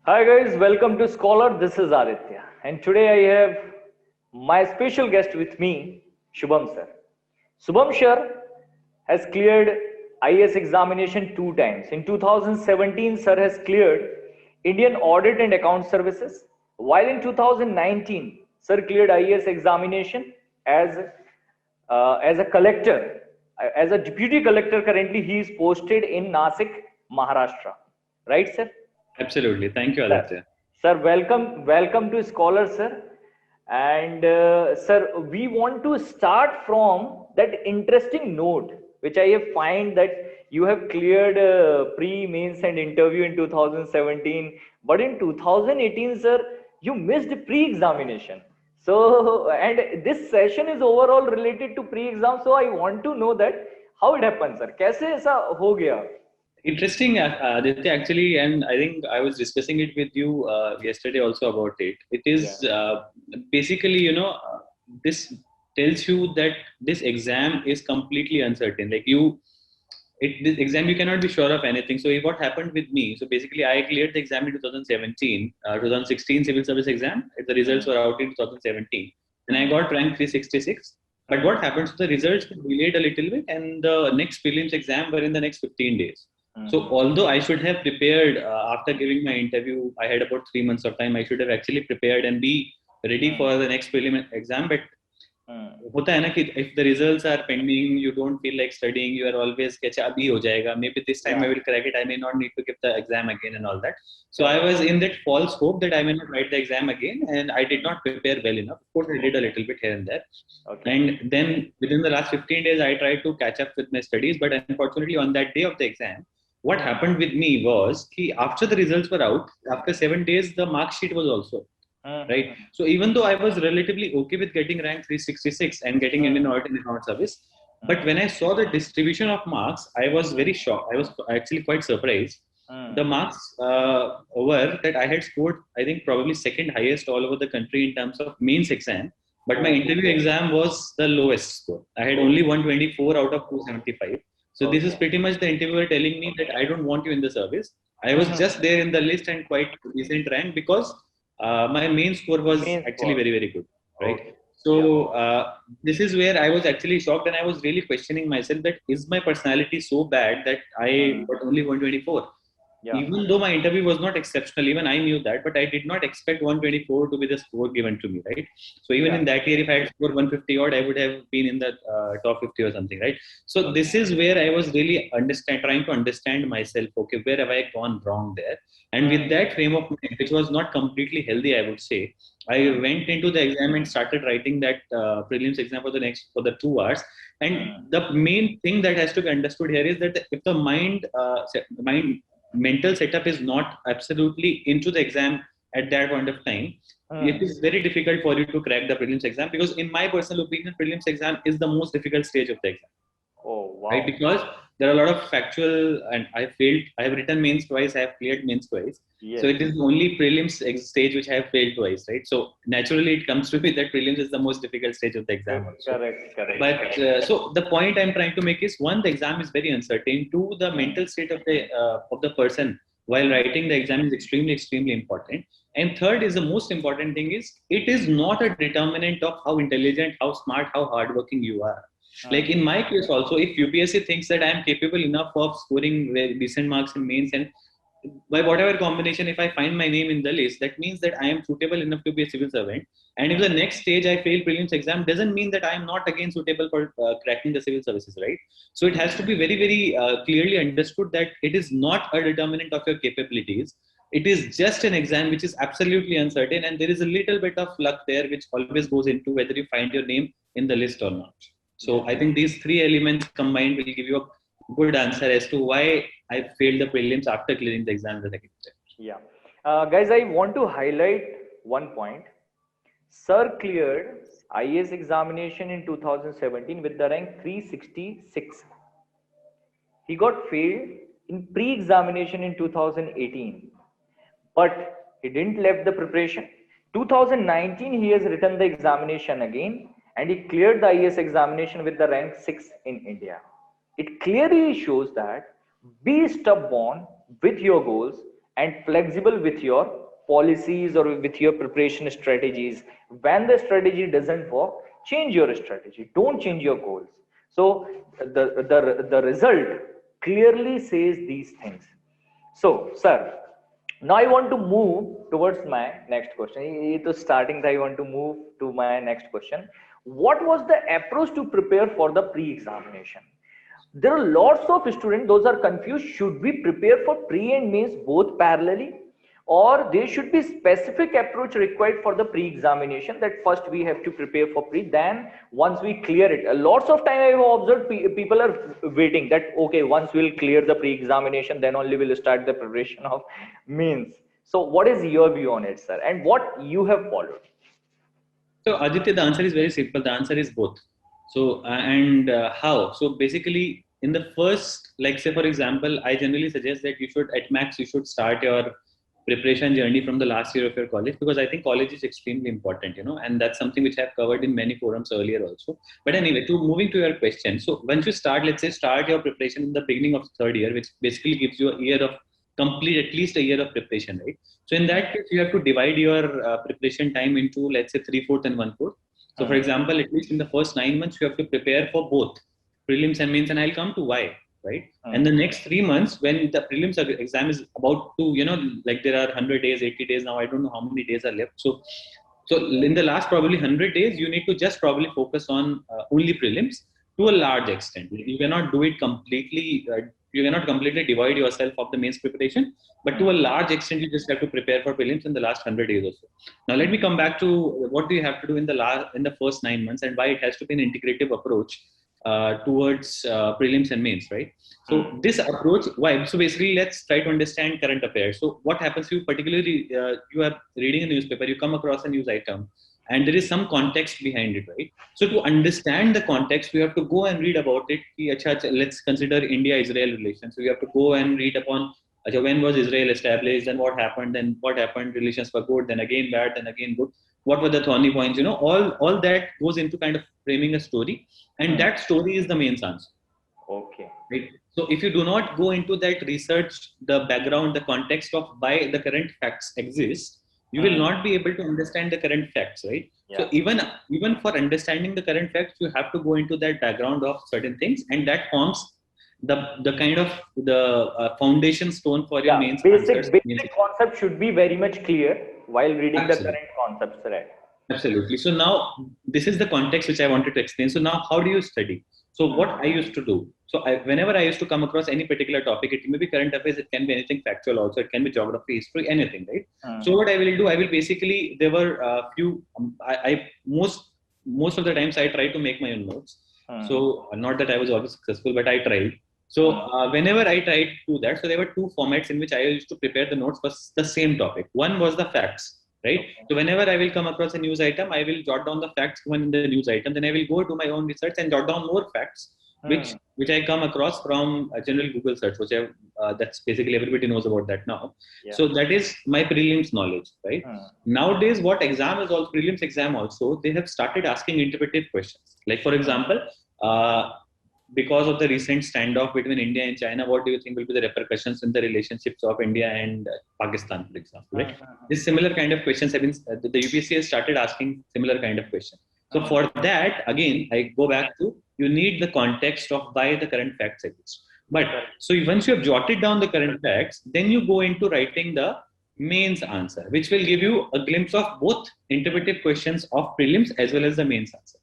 Hi guys, welcome to Scholar. This is Aditya, and today I have my special guest with me, Shubham sir. Shubham sir has cleared IAS examination two times. In 2017, sir has cleared Indian Audit and Account Services, while in 2019, sir cleared IAS examination as as a collector, as a deputy collector. Currently, he is posted in Nasik, Maharashtra. Right, sir? Absolutely. Thank you, Sir, Aditya. welcome to Scholar, sir. And sir, we want to start from that interesting note, which I have find that you have cleared pre-mains and interview in 2017, but in 2018, sir, you missed pre-examination. So, and this session is overall related to pre-exam. So, I want to know that how it happened, sir. कैसे ऐसा हो गया? Interesting, Aditya, actually, and I think I was discussing it with you yesterday also about it. It Yeah. is basically, this tells you that this exam is completely uncertain. Like this exam, you cannot be sure of anything. So what happened with me? So basically, I cleared the exam in 2017, 2016 civil service exam. The results were out in 2017, and I got rank 366. But what happened? So the results were delayed a little bit, and the next prelims exam were in the next 15 days. So although I should have prepared after giving my interview, I had about 3 months of time. I should have actually prepared and be ready for the next prelim exam. But होता है ना कि if the results are pending, you don't feel like studying, you are always catch अभी हो जाएगा, maybe this time I will crack it, I may not need to give the exam again and all that. So I was in that false hope that I may not write the exam again, and I did not prepare well enough. Of course, I did a little bit here and there. Okay. And then within the last 15 days, I tried to catch up with my studies, but unfortunately on that day of the exam, what happened with me was कि after the results were out, after 7 days, the mark sheet was also right. So even though I was relatively okay with getting rank 366 and getting Indian Audit and Account Service, but when I saw the distribution of marks, I was very shocked. I was actually quite surprised. The marks were that I had scored, I think, probably second highest all over the country in terms of mains exam, but my interview exam was the lowest score. I had only 124 out of 275. So this is pretty much the interviewer telling me that I don't want you in the service. I was just there in the list and quite decent rank because my main score was Main actually score. very, very good, right? Okay. So this is where I was actually shocked, and I was really questioning myself that is my personality so bad that I got only 124? Yeah. Even though my interview was not exceptional, even I knew that, but I did not expect 124 to be the score given to me, right? So even in that year, if I had scored 150 odd, I would have been in the top 50 or something, right? So this is where I was really trying to understand myself. Okay, where have I gone wrong there? And with that frame of mind, which was not completely healthy, I would say, I went into the exam and started writing that prelims exam for the 2 hours. And the main thing that has to be understood here is that if the mind mental setup is not absolutely into the exam at that point of time, it is very difficult for you to crack the prelims exam, because in my personal opinion, prelims exam is the most difficult stage of the exam. Oh, wow. Right? Because there are a lot of factual, and I have written mains twice, I have cleared mains twice. Yes. So it is only prelims stage which I have failed twice, right? So naturally it comes to me that prelims is the most difficult stage of the exam also. Correct. But so the point I'm trying to make is, one, the exam is very uncertain. Two, the mental state of the person while writing the exam is extremely important. And third is the most important thing is, it is not a determinant of how intelligent, how smart, how hardworking you are. Like in my case also, if UPSC thinks that I am capable enough of scoring very decent marks in mains, and by whatever combination, if I find my name in the list, that means that I am suitable enough to be a civil servant. And if the next stage I fail prelims exam, doesn't mean that I am not again suitable for cracking the civil services, right? So it has to be very clearly understood that it is not a determinant of your capabilities. It is just an exam which is absolutely uncertain, and there is a little bit of luck there, which always goes into whether you find your name in the list or not. So I think these three elements combined will give you a good answer as to why I failed the prelims after clearing the exam the second time. Yeah. Guys, I want to highlight one point. Sir cleared IAS examination in 2017 with the rank 366. He got failed in pre-examination in 2018, but he didn't left the preparation. 2019, he has written the examination again, and he cleared the IAS examination with the rank 6 in India. It clearly shows that be stubborn with your goals and flexible with your policies or with your preparation strategies. When the strategy doesn't work, change your strategy. Don't change your goals. So the result clearly says these things. So, sir, now I want to move towards my next question. To starting, I want to move to my next question. What was the approach to prepare for the pre-examination? There are lots of students, those are confused. Should we prepare for pre and mains both parallelly? Or there should be specific approach required for the pre-examination, that first we have to prepare for pre, then once we clear it. Lots of time I have observed people are waiting that, okay, once we'll clear the pre-examination, then only we'll start the preparation of mains. So what is your view on it, sir? And what you have followed? So Aditya, the answer is very simple. The answer is both. So and how? So basically, in the first, like say for example, I generally suggest that you should at max you should start your preparation journey from the last year of your college, because I think college is extremely important, and that's something which I've covered in many forums earlier also. But anyway, to moving to your question, so once you start, let's say start your preparation in the beginning of the third year, which basically gives you a year of complete, at least a year of preparation, right? So in that case, you have to divide your preparation time into, let's say, 3/4 and 1/4. So for example, at least in the first 9 months, you have to prepare for both prelims and mains, and I'll come to why, right? And the next 3 months, when the prelims exam is about to, like there are 100 days, 80 days now, I don't know how many days are left. So in the last probably 100 days, you need to just probably focus on only prelims to a large extent. You cannot do it completely. You cannot completely divide yourself of the mains preparation, but to a large extent, you just have to prepare for prelims in the last 100 days or so. Now, let me come back to what do you have to do in the first 9 months, and why it has to be an integrative approach towards prelims and mains, right? So this approach, why? So basically, let's try to understand current affairs. So what happens to you, particularly you are reading a newspaper, you come across a news item, and there is some context behind it, right? So to understand the context, we have to go and read about it. Let's consider India-Israel relations. So you have to go and read upon when was Israel established, and what happened, then what happened, relations were good, then again bad, then again good. What were the thorny points? All that goes into kind of framing a story, and that story is the main answer. Okay. Right? So if you do not go into that research, the background, the context of why the current facts exist, you will not be able to understand the current facts, right? Yeah. So even for understanding the current facts, you have to go into that background of certain things, and that forms the kind of the foundation stone for your main answers. Basic concept should be very much clear while reading the current concepts, right? Absolutely. So now this is the context which I wanted to explain. So now how do you study? So what I used to do, whenever I used to come across any particular topic, it may be current affairs, it can be anything factual also, it can be geography, history, anything, right? So what I will do, I will basically, there were a few, most of the times I try to make my own notes. So not that I was always successful, but I tried. So whenever I tried to do that, so there were two formats in which I used to prepare the notes for the same topic. One was the facts. Right. So whenever I will come across a news item, I will jot down the facts given in the news item. Then I will go to my own research and jot down more facts, which I come across from a general Google search, which that's basically everybody knows about that now. Yeah. So that is my prelims knowledge, right? Nowadays, what exam is also prelims exam also, they have started asking interpretive questions. Like for example, because of the recent standoff between India and China, what do you think will be the repercussions in the relationships of India and Pakistan, for example? Right? This similar kind of questions have been, the UPSC has started asking similar kind of questions. So for that, again, I go back to, you need the context of why the current facts exist. But so once you have jotted down the current facts, then you go into writing the mains answer, which will give you a glimpse of both interpretive questions of prelims as well as the mains answer.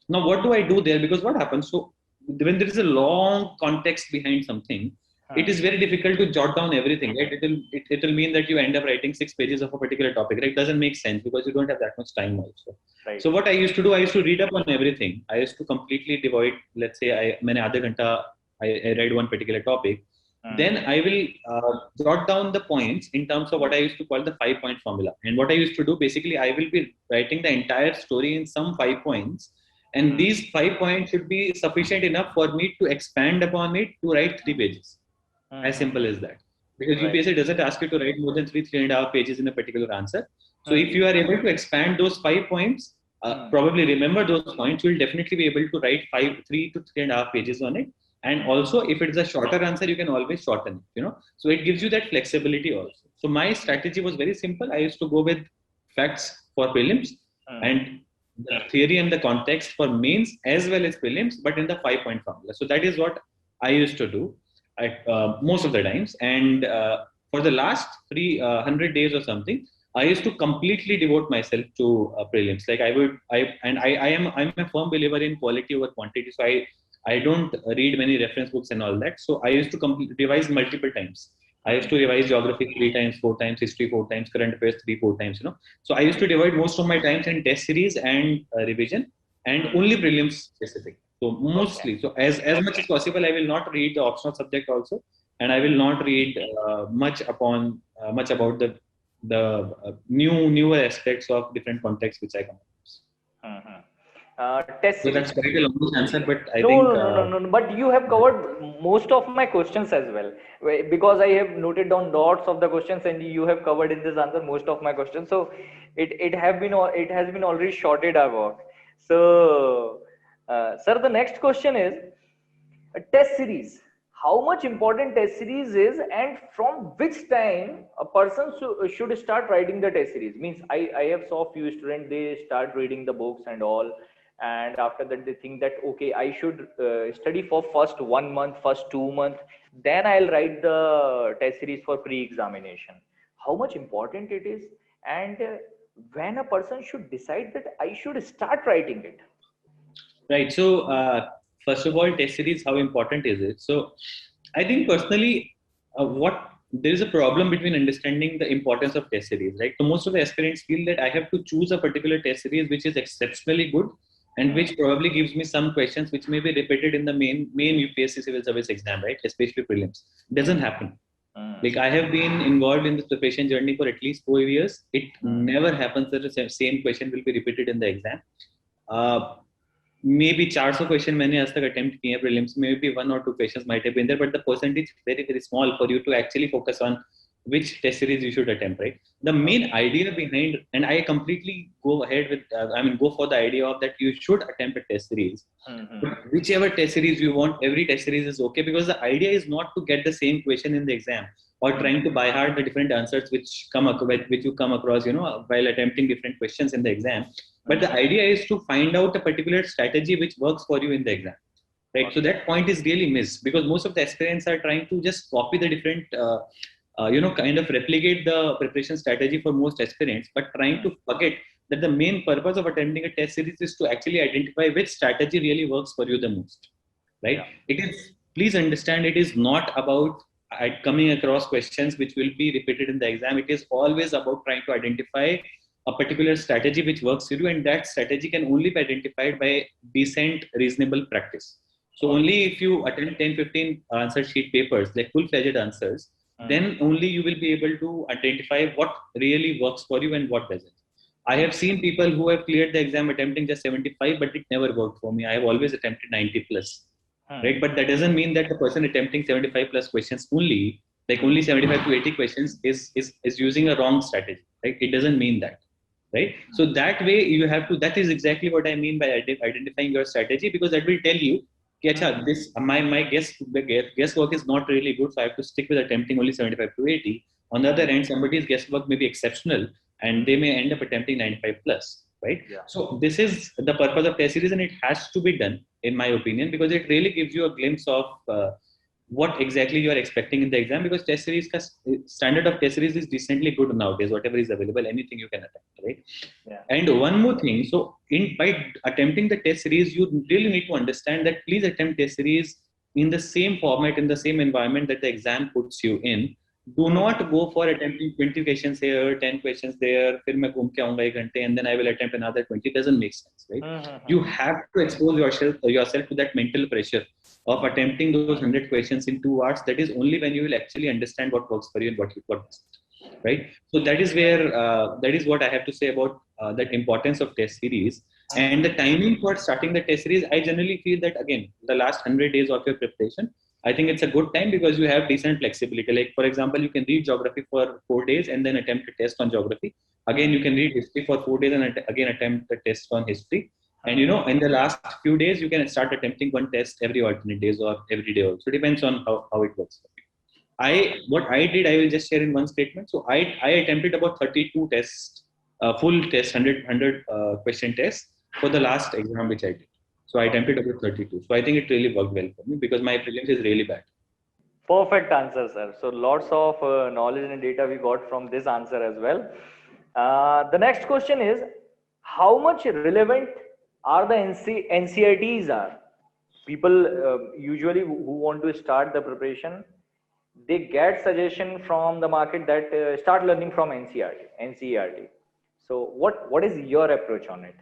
Now, what do I do there? Because what happens? So when there is a long context behind something, it is very difficult to jot down everything, right? It will mean that you end up writing 6 pages of a particular topic, right? It doesn't make sense because you don't have that much time also. Right. So what I used to do, I used to read up on everything. I used to completely divide, let's say I read one particular topic. Then I will jot down the points in terms of what I used to call the 5-point formula. And what I used to do, basically, I will be writing the entire story in some 5 points. And these 5 points should be sufficient enough for me to expand upon it to write 3 pages. As simple as that. Because UPSC doesn't ask you to write more than 3.5 pages in a particular answer. So if you are able to expand those 5 points, probably remember those points, you will definitely be able to write 3 to 3.5 pages on it. And also, if it is a shorter answer, you can always shorten it. So it gives you that flexibility also. So my strategy was very simple. I used to go with facts for prelims and the theory and the context for mains as well as prelims, but in the 5-point formula. So that is what I used to do most of the times. And for the last 300 days or something, I used to completely devote myself to prelims. Like I'm a firm believer in quality over quantity. So I don't read many reference books and all that. So I used to revise multiple times. I used to revise geography 3 times, 4 times, history 4 times, current affairs 3-4 times. So I used to divide most of my times in test series and revision, and only prelims specific. So mostly, so as much as possible, I will not read the optional subject also, and I will not read much about the newer aspects of different contexts which I come across. Test So series. that's quite a long answer, but I No, think no. But you have covered most of my questions as well, because I have noted down dots of the questions, and you have covered in this answer most of my questions. So it has been already shorted our work. So, sir, the next question is a test series. How much important test series is, and from which time a person should start writing the test series? Means I have saw few students, they start reading the books and all, and after that they think that okay, I should study for first 1 month, first 2 month, then I'll write the test series for pre-examination. How much important it is, and when a person should decide that I should start writing it? right. So, first of all, test series, how important is it? So, I think personally, what there is a problem between understanding the importance of test series, right? So, most of the aspirants feel that I have to choose a particular test series which is exceptionally good and which probably gives me some questions which may be repeated in the main UPSC civil service exam, right? Especially prelims. Doesn't happen. Like I have been involved in this preparation journey for at least 4 years. It never happens that the same question will be repeated in the exam. Maybe 400 question मैंने आज तक attempt किए prelims, maybe 1 or 2 questions might have been there, but the percentage is very very small for you to actually focus on which test series you should attempt, right? The main idea behind, and I completely go ahead with go for the idea of that you should attempt a test series. But whichever test series you want, every test series is okay, because the idea is not to get the same question in the exam or trying to by heart the different answers which you come across while attempting different questions in the exam. But the idea is to find out a particular strategy which works for you in the exam, right? So that point is really missed, because most of the aspirants are trying to just copy the different kind of replicate the preparation strategy for most aspirants, but trying to forget that the main purpose of attempting a test series is to actually identify which strategy really works for you the most, right? It is, please understand, it is not about coming across questions which will be repeated in the exam. It is always about trying to identify a particular strategy which works for you, and that strategy can only be identified by decent, reasonable practice. So only if you attempt 10-15 answer sheet papers, like full-fledged answers, then only you will be able to identify what really works for you and what doesn't. I have seen people who have cleared the exam attempting just 75, but it never worked for me. I have always attempted 90 plus, right? But that doesn't mean that the person attempting 75 plus questions only, like only 75 to 80 questions, is using a wrong strategy, right? It doesn't mean that, right? So that way you have to. That is exactly what I mean by identifying your strategy, because that will tell you, this my guesswork is not really good, so I have to stick with attempting only 75 to 80. On the other hand, somebody's guesswork may be exceptional, and they may end up attempting 95 plus, right? So this is the purpose of test series, and it has to be done, in my opinion, because it really gives you a glimpse of what exactly you are expecting in the exam, because test series standard of test series is decently good nowadays. Whatever is available, anything you can attempt, right? And one more thing, so by attempting the test series, you really need to understand that please attempt test series in the same format, in the same environment that the exam puts you in. Do not go for attempting 20 questions here, 10 questions there, फिर मैं घूम के आऊंगा 1 घंटे, and then I will attempt another 20. It doesn't make sense, right? You have to expose yourself to that mental pressure of attempting those 100 questions in 2 hours. That is only when you will actually understand what works for you and what doesn't, right? So that is where that is what I have to say about that importance of test series. And the timing for starting the test series, I generally feel that, again, the last 100 days of your preparation, I think it's a good time, because you have decent flexibility. Like, for example, you can read geography for 4 days and then attempt a test on geography. Again, you can read history for 4 days and again attempt a test on history. And in the last few days, you can start attempting one test every alternate days or every day also. Depends on how it works for you. What I did, I will just share in one statement. So I attempted about 32 tests, full test, 100 question tests for the last exam which I did. So I attempted about 32. So I think it really worked well for me because my prelims is really bad. Perfect answer, sir. So lots of knowledge and data we got from this answer as well. The next question is, how much relevant are the NCRTs are? People usually who want to start the preparation, they get suggestion from the market that start learning from NCERT. So what is your approach on it?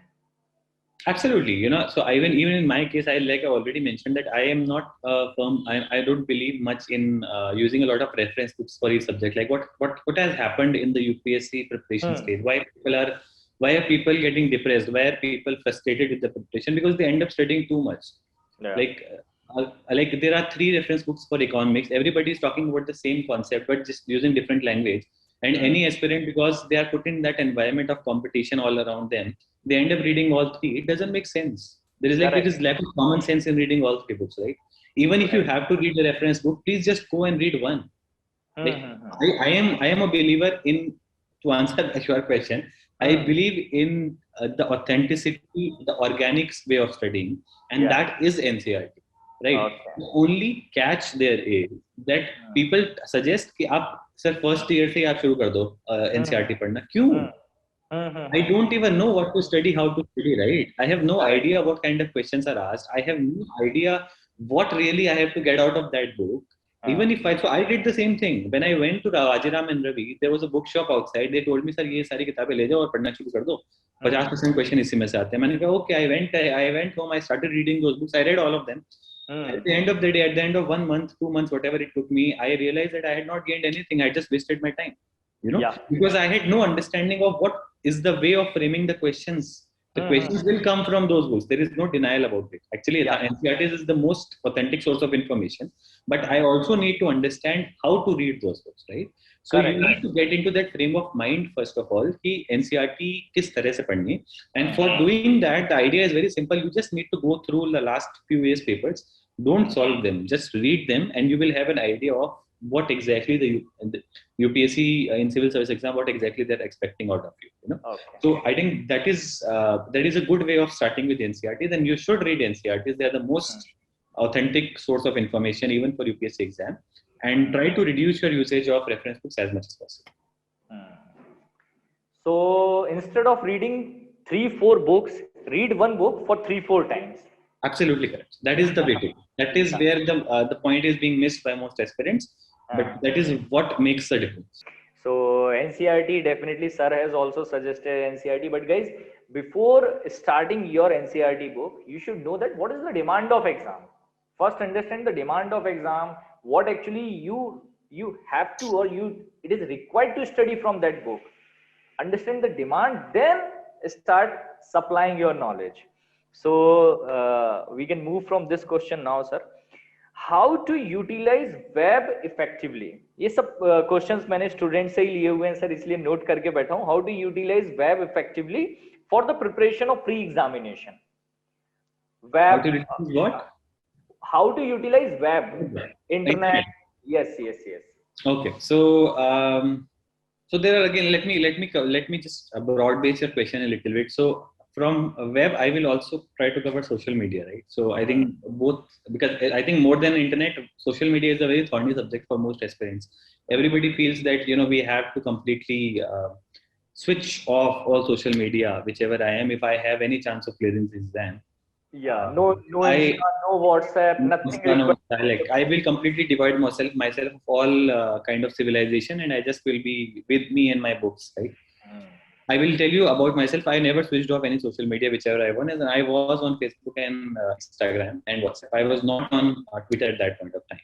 Absolutely, so even in my case, I already mentioned that I am not firm. I don't believe much in using a lot of reference books for each subject. Like what has happened in the UPSC preparation Hmm. stage? Why are people getting depressed? Why are people frustrated with the preparation? Because they end up studying too much. Yeah. Like there are three reference books for economics. Everybody is talking about the same concept, but just using different language. And Hmm. any aspirant, because they are put in that environment of competition all around them, they end up reading all three. It doesn't make sense. There Correct. is lack of common sense in reading all three books, right? Even if you Right. have to read the reference book, please just go and read one. Hmm. Like Hmm. Hmm. I am a believer in, to answer your question, I Hmm. believe in the authenticity, the organics way of studying, and Yeah. that is NCERT, right? Okay. The only catch there is that people suggest कि आप sir first year से ही आप शुरू कर दो Hmm. NCERT पढ़ना क्यों Hmm. Hmm. Hmm. I Hmm. don't even know what to study, how to study, right? I have no idea what kind of questions are asked. I have no idea what really I have to get out of that book. Even Hmm. if I, so I did the same thing. When I went to Rajaram and Ravi, there was a bookshop outside. They told me, sir, ये सारी किताबें ले जाओ और पढ़ना शुरू कर दो. 50% question इसी में से आते हैं. मैंने कहा, okay, I went home, I started reading those books. I read all of them. Hmm. At the end of the day, at the end of 1 month, 2 months, whatever it took me, I realized that I had not gained anything. I just wasted my time, Yeah. because I had no understanding of what is the way of framing the questions. The Hmm. Hmm. questions will come from those books. There is no denial about it. Actually, Yeah. NCERT is the most authentic source of information, but I also need to understand how to read those books, right? So you Correct. need to get into that frame of mind first of all. कि NCERT किस तरह से पढ़नी है. And for doing that, the idea is very simple. You just need to go through the last few years papers. Don't solve them. Just read them, and you will have an idea of what exactly the UPSC in civil service exam, what exactly they're expecting out of you. Okay. So I think that is a good way of starting with NCERT. Then you should read NCERTs. They are the most authentic source of information even for UPSC exam, and try to reduce your usage of reference books as much as possible. So instead of reading 3, 4 books, read one book for 3, 4 times. Absolutely correct. That is the way to. That is where the point is being missed by most aspirants, but that is what makes the difference. So NCRT definitely sir has also suggested NCRT, but guys, before starting your NCRT book, you should know that what is the demand of exam. First, understand the demand of exam. What actually you have to or it is required to study from that book. Understand the demand, then start supplying your knowledge. So we can move from this question now, sir. How to utilise web effectively, ये सब questions मैंने student से ही लिए हुए हैं sir, इसलिए note करके बैठा हूं. How to utilise web effectively for the preparation of pre examination How web. to reduce what? How to utilise web, Internet. Internet. Yes yes yes. Okay, so there are again. Let me just broad base your question a little bit. So from web, I will also try to cover social media, right? So I think both, because I think more than internet, social media is a very thorny subject for most aspirants. Everybody feels that we have to completely switch off all social media, whichever I am, if I have any chance of clearing this exam. Yeah, no I Insta, no WhatsApp, nothing required. like I will completely divide myself of all kind of civilization, and I just will be with me and my books, right? I will tell you about myself. I never switched off any social media, whichever I wanted. And I was on Facebook and Instagram and WhatsApp. I was not on Twitter at that point of time.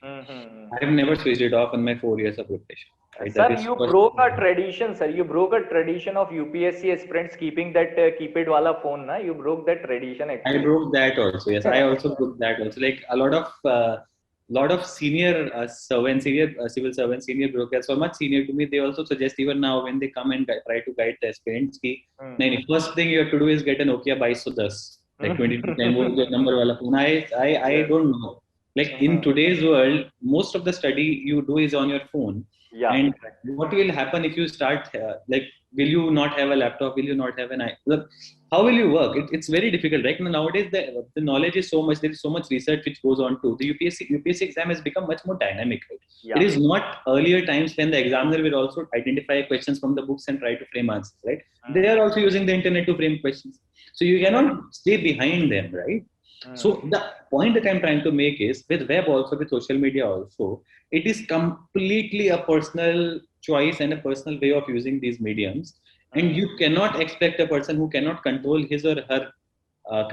I have never switched it off in my 4 years of preparation. Right? Sir, That is you first. broke a tradition, sir. You broke a tradition of UPSC aspirants keeping that keypad wala phone, na? You broke that tradition I actually. broke that also. Yes, I also broke that also. Like a lot of senior servants, senior civil servants, senior brokers, so much senior to me. They also suggest even now when they come and try to guide the aspirants, ki, nahi, first thing you have to do is get a Nokia 2210, like 2210 wo jo number wala phone. I don't know. Like in today's world, most of the study you do is on your phone. Yeah, And exactly. what will happen if you start like, will you not have a laptop? Will you not have an look, how will you work? It's very difficult, right? Nowadays, the knowledge is so much. There is so much research which goes on to the UPSC exam has become much more dynamic, right? It Yeah. is not earlier times when the examiner will also identify questions from the books and try to frame answers, right? They are also using the internet to frame questions. So you Correct. cannot stay behind them, right? So Hmm. the point that I'm trying to make is with web also, with social media also, it is completely a personal choice and a personal way of using these mediums. And Hmm. you cannot expect a person who cannot control his or her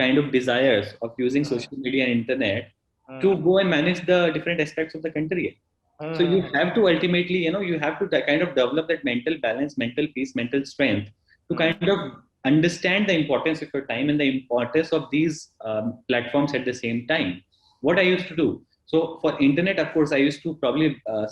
kind of desires of using Hmm. social media and internet to Hmm. go and manage the different aspects of the country. So you Hmm. have to ultimately, you have to kind of develop that mental balance, mental peace, mental strength to kind Hmm. of understand the importance of your time and the importance of these platforms at the same time. What I used to do. So for internet, of course, I used to probably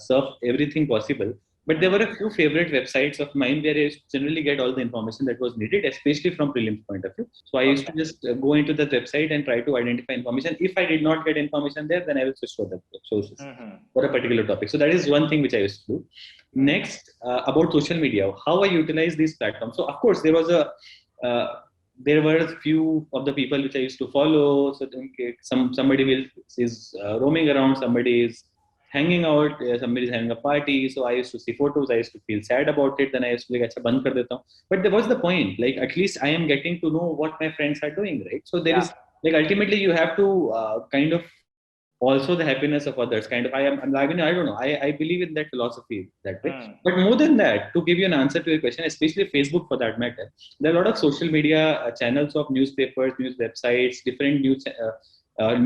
surf everything possible. But there were Hmm. a few favorite websites of mine where I used to generally get all the information that was needed, especially from prelims point of view. So I used to Okay. just go into the website and try to identify information. If I did not get information there, then I will switch to the sources Hmm. for a particular topic. So that is one thing which I used to do. Hmm. Next, about social media, how I utilize these platforms. So of course, uh, there were a few of the people which I used to follow. So okay, somebody is roaming around, somebody is hanging out, somebody is having a party. So I used to see photos. I used to feel sad about it. Then I used to like, "Acha, band kar deta hu." But there was the point. Like at least I am getting to know what my friends are doing, right? So there Yeah. is like ultimately you have to kind of also the happiness of others kind of I mean I don't know I believe in that philosophy that way. Hmm. But more than that, to give you an answer to your question, especially Facebook for that matter, there are a lot of social media channels of newspapers, news websites, different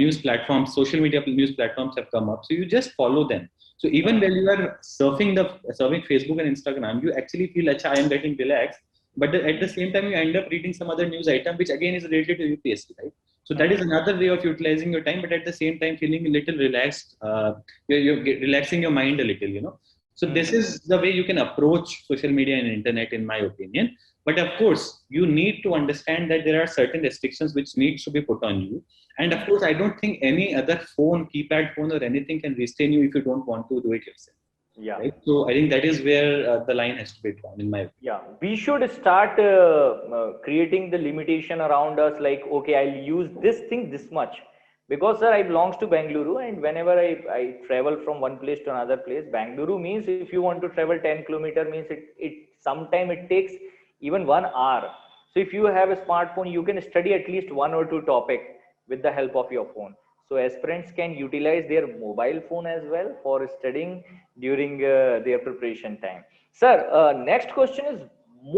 news platforms, social media news platforms have come up, so you just follow them. So even when Hmm. you are surfing Facebook and Instagram, you actually feel like I am getting relaxed, but at the same time you end up reading some other news item which again is related to UPSC, right? So that is Hmm. another way of utilizing your time, but at the same time feeling a little relaxed. Relaxing your mind a little, So this Hmm. is the way you can approach social media and internet, in my opinion. But of course, you need to understand that there are certain restrictions which needs to be put on you. And of Hmm. course, I don't think any other phone, keypad phone, or anything can restrain you if you don't want to do it yourself, Yeah. right? So I think that is where the line has to be drawn, in my opinion. Yeah, we should start creating the limitation around us. Like, okay, I'll use this thing this much, because sir, I belongs to Bangalore, and whenever I travel from one place to another place, Bangalore means if you want to travel 10 kilometer means it sometime it takes even 1 hour. So if you have a smartphone, you can study at least one or two topic with the help of your phone. So aspirants can utilize their mobile phone as well for studying during their preparation time. Sir, next question is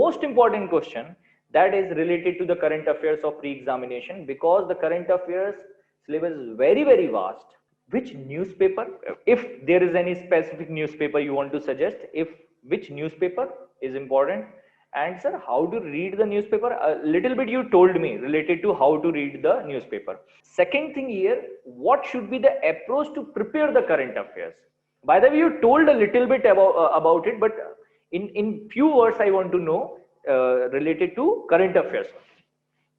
most important question, that is related to the current affairs of pre-examination, because the current affairs syllabus is very very vast. Which newspaper, if there is any specific newspaper you want to suggest, if which newspaper is important, and sir, how to read the newspaper? A little bit you told me related to how to read the newspaper. Second thing here, what should be the approach to prepare the current affairs? By the way, you told a little bit about it, but in few words, I want to know related to current affairs.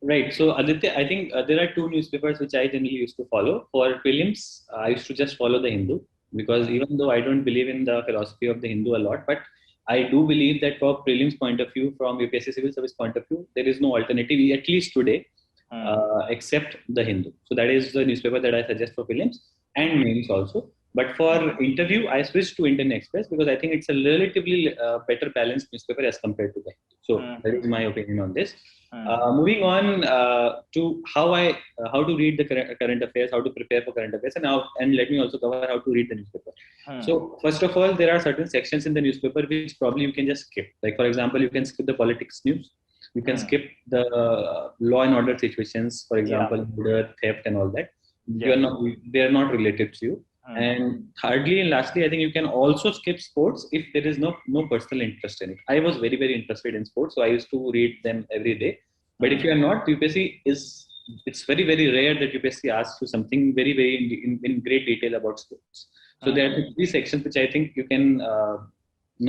Right. So, Aditya, I think there are two newspapers which I generally used to follow. For prelims, I used to just follow the Hindu, because Hmm. even though I don't believe in the philosophy of the Hindu a lot, but I do believe that for prelims point of view, from UPSC civil service point of view, there is no alternative, at least today, Hmm. except the Hindu. So that is the newspaper that I suggest for prelims and Hmm. mains also. But for interview, I switched to Indian Express because I think it's a relatively better balanced newspaper as compared to the Hindu. So Hmm. that is Hmm. my opinion on this. Hmm. Moving on to how to read the current affairs, how to prepare for current affairs, and let me also cover how to read the newspaper. Hmm. So first of all, there are certain sections in the newspaper which probably you can just skip. Like for example, you can skip the politics news, you can Hmm. skip the law and order situations, for Yeah. example, murder, theft, and all that. Yeah. They are not related to you. Hmm. And thirdly and lastly, I think you can also skip sports if there is no personal interest in it. I was very very interested in sports, so I used to read them every day. But if Hmm. you are not, UPSC is it's very very rare that UPSC asks you something very very in great detail about sports. So there Hmm. are three sections which I think you can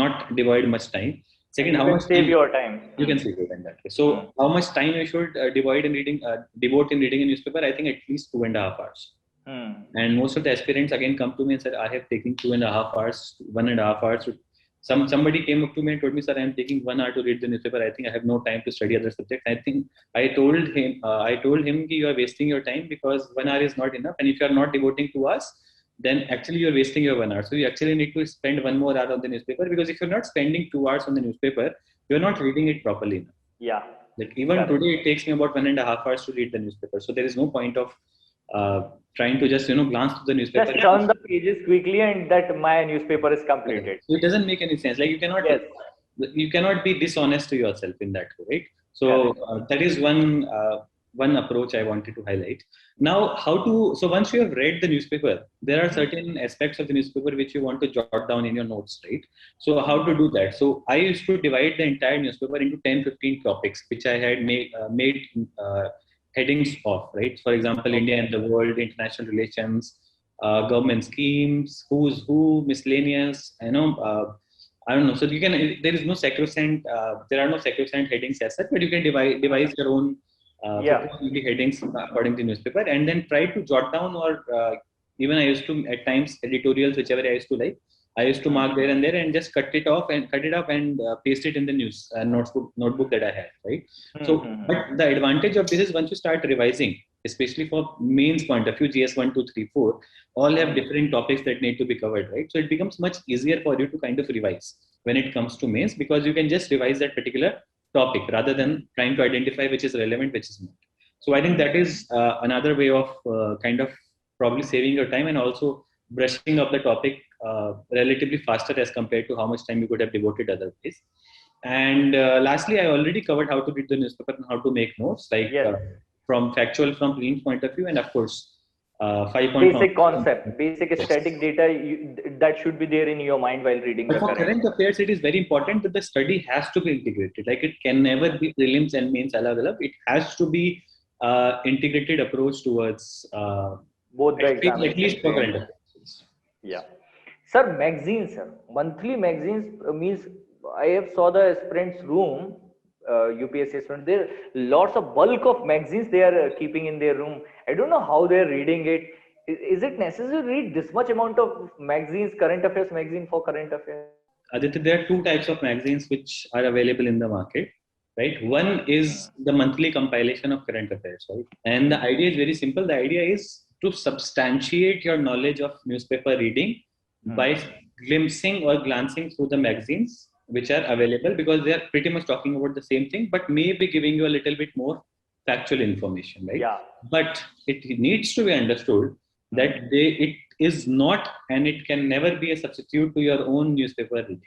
not divide much time. And Second, you how can much save time your time. you Hmm. can save it in that way. Hmm. So how much time you should devote in reading a newspaper? I think at least 2.5 hours. And most of the aspirants again come to me and said, I have taken 2.5 hours, 1.5 hours. Somebody came up to me and told me, sir, I am taking 1 hour to read the newspaper. I think I have no time to study other subjects. I think I told him you are wasting your time because 1 hour is not enough. And if you are not devoting to us, then actually you are wasting your 1 hour. So you actually need to spend 1 more hour on the newspaper, because if you're not spending 2 hours on the newspaper, you're not reading it properly enough. Yeah. Like even today, it takes me about 1.5 hours to read the newspaper. So there is no point of trying to just glance through the newspaper. Just turn the pages quickly, and that my newspaper is completed. So it doesn't make any sense. Like you cannot be dishonest to yourself in that way, right? So that is one approach I wanted to highlight. Now, so once you have read the newspaper, there are certain aspects of the newspaper which you want to jot down in your notes, right? So how to do that? So I used to divide the entire newspaper into 10-15 topics, which I had made headings of, right? For example, India and the world, international relations, government schemes, who's who, miscellaneous, I don't know. So there is no sacrosanct, there are no sacrosanct headings as such, but you can devise your own headings according to newspaper, and then try to jot down, or even I used to at times editorials, whichever I used to like, I used to mark there and there and just cut it up and paste it in the news notebook that I have, right? So, but the advantage of this is once you start revising, especially for mains point of view, GS 1, 2, 3, 4, all have different topics that need to be covered, right? So it becomes much easier for you to kind of revise when it comes to mains, because you can just revise that particular topic rather than trying to identify which is relevant, which is not. So I think that is another way of kind of probably saving your time and also brushing up the topic relatively faster as compared to how much time you could have devoted otherwise. And lastly, I already covered how to read the newspaper and how to make notes, like from prelims point of view, and of course, 5-point basic concept, basic static data that should be there in your mind while reading but the for current affairs, it is very important that the study has to be integrated. Like it can never be prelims and mains alag. It has to be integrated approach towards both the exams. At least for current affairs. Yeah. Sir, magazines, sir. Monthly magazines means I have saw the aspirants' room, UPSC aspirant. There lots of bulk of magazines they are keeping in their room. I don't know how they are reading it. Is it necessary to read this much amount of magazines, current affairs magazine for current affairs? Aditya, there are two types of magazines which are available in the market, right? One is the monthly compilation of current affairs, right? And the idea is very simple. The idea is to substantiate your knowledge of newspaper reading by glimpsing or glancing through the magazines which are available, because they are pretty much talking about the same thing, but maybe giving you a little bit more factual information, right? Yeah. But it needs to be understood that it is not, and it can never be a substitute to your own newspaper reading.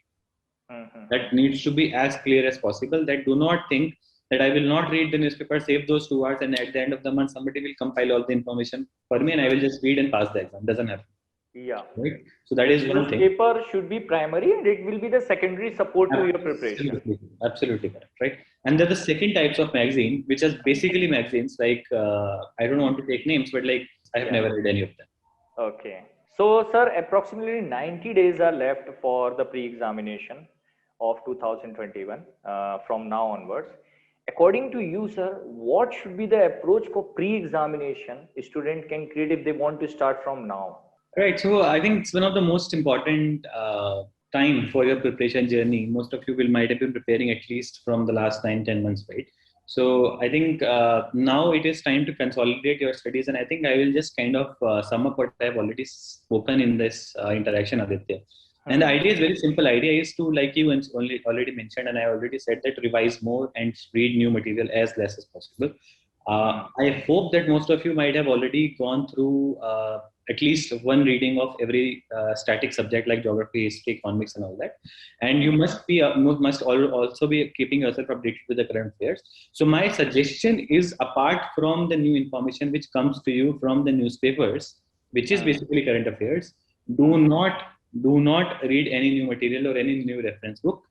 That needs to be as clear as possible. That do not think that I will not read the newspaper, save those 2 hours, and at the end of the month, somebody will compile all the information for me and I will just read and pass the exam. Doesn't happen. Yeah. Right? So that is one thing. Newspaper should be primary and it will be the secondary support to your preparation. Absolutely correct, right? And there are the second types of magazine, which are basically magazines like, I don't want to take names, but like I have never read any of them. Okay. So, sir, approximately 90 days are left for the pre-examination of 2021 from now onwards. According to you, sir, what should be the approach for pre-examination a student can create if they want to start from now? Right. So I think it's one of the most important time for your preparation journey. Most of you might have been preparing at least from the last 9-10 months, right? So I think now it is time to consolidate your studies, and I think I will just kind of sum up what I've already spoken in this interaction, Aditya. And the idea is very simple. Idea is to, like you already mentioned, and I already said, that revise more and read new material as less as possible. I hope that most of you might have already gone through at least one reading of every static subject like geography, history, economics, and all that. And you must also be keeping yourself updated with the current affairs. So my suggestion is, apart from the new information which comes to you from the newspapers, which is basically current affairs, do not read any new material or any new reference book.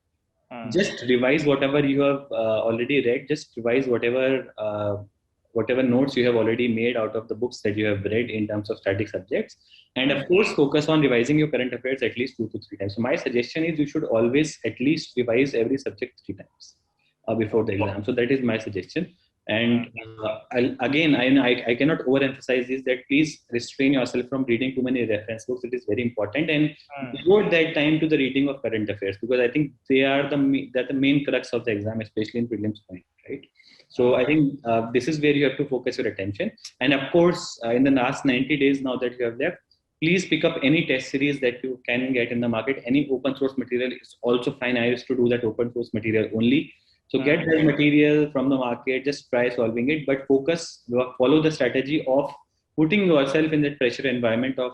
Just revise whatever you have already read. Just revise whatever notes you have already made out of the books that you have read in terms of static subjects. And of course, focus on revising your current affairs at least 2 to 3 times. So my suggestion is you should always at least revise every subject 3 times before the exam. So that is my suggestion. And I cannot overemphasize this, that please restrain yourself from reading too many reference books. It is very important, and devote that time to the reading of current affairs, because I think they are the main crux of the exam, especially in prelims point, right? So I think this is where you have to focus your attention. And of course, in the last 90 days now that you have left, please pick up any test series that you can get in the market. Any open source material is also fine. I used to do that open source material only. So get that material from the market, just try solving it, but follow the strategy of putting yourself in that pressure environment of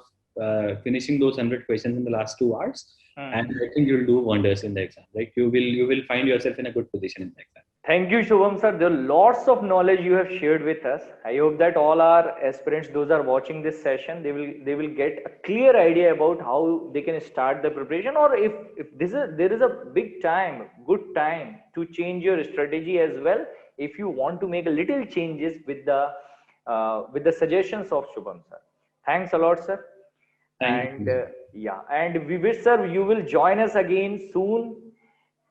finishing those 100 questions in the last 2 hours. And I think you'll do wonders in the exam. Like you will find yourself in a good position in the exam. Thank you, Shubham sir. There are lots of knowledge you have shared with us. I hope that all our aspirants, those are watching this session, they will get a clear idea about how they can start the preparation, or if there is a good time to change your strategy as well. If you want to make a little changes with the suggestions of Shubham sir. Thanks a lot, sir. Thank you. And we wish, sir, you will join us again soon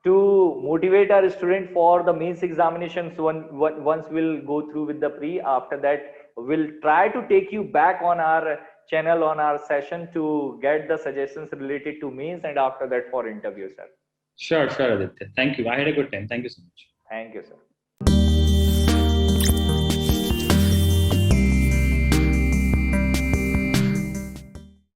to motivate our student for the mains examinations. Once we'll go through with the pre, after that we'll try to take you back on our channel, on our session, to get the suggestions related to mains, and after that for interview, sir. Sure, Aditya. Thank you. I had a good time. Thank you so much. Thank you, sir.